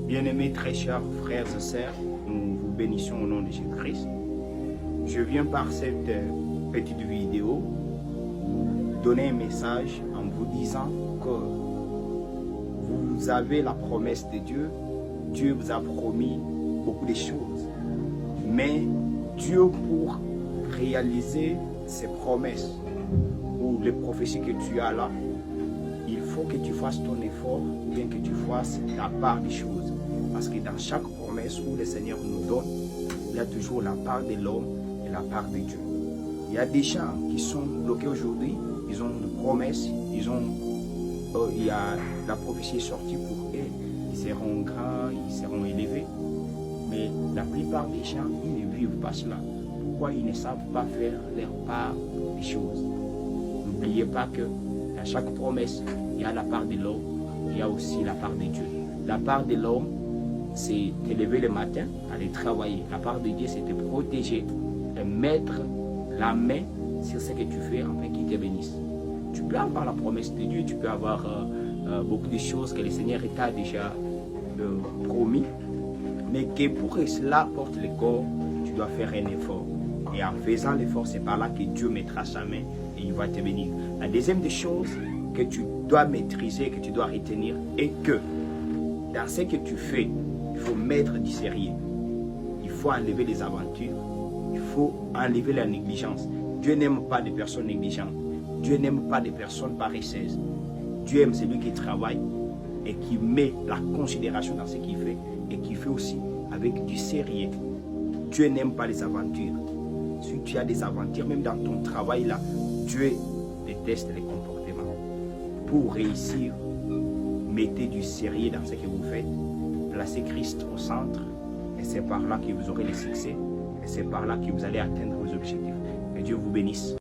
Bien-aimés, très chers frères et sœurs, nous vous bénissons au nom de Jésus-Christ. Je viens par cette petite vidéo vous donner un message en vous disant que vous avez la promesse de Dieu. Dieu vous a promis beaucoup de choses. Mais Dieu, pour réaliser ses promesses ou les prophéties que tu as là, il faut que tu fasses ton effort, ou bien que tu fasses ta part des choses. Parce que dans chaque promesse où le Seigneur nous donne, il y a toujours la part de l'homme et la part de Dieu. Il y a des gens qui sont bloqués aujourd'hui, ils ont une promesse, il y a la prophétie est sortie pour eux, ils seront grands, ils seront élevés. Mais la plupart des gens, ils ne vivent pas cela. Pourquoi ils ne savent pas faire leur part des choses? N'oubliez pas que à chaque promesse, il y a la part de l'homme, il y a aussi la part de Dieu. La part de l'homme, c'est te lever le matin, aller travailler. La part de Dieu, c'est te protéger, de mettre la main sur ce que tu fais afin qu'il te bénisse. Tu peux avoir la promesse de Dieu, tu peux avoir beaucoup de choses que le Seigneur t'a déjà promis, mais que pour que cela porte le corps, tu dois faire un effort. Et en faisant l'effort, c'est par là que Dieu mettra sa main et il va te bénir. La deuxième des choses que tu dois maîtriser, que tu dois retenir, est que dans ce que tu fais, il faut mettre du sérieux. Il faut enlever les aventures. Il faut enlever la négligence. Dieu n'aime pas des personnes négligentes. Dieu n'aime pas des personnes paresseuses. Dieu aime celui qui travaille et qui met la considération dans ce qu'il fait et qui fait aussi avec du sérieux. Dieu n'aime pas les aventures. Si tu as des aventures, même dans ton travail là, Dieu déteste les comportements. Pour réussir, mettez du sérieux dans ce que vous faites. Placez Christ au centre et c'est par là que vous aurez le succès et c'est par là que vous allez atteindre vos objectifs. Que Dieu vous bénisse.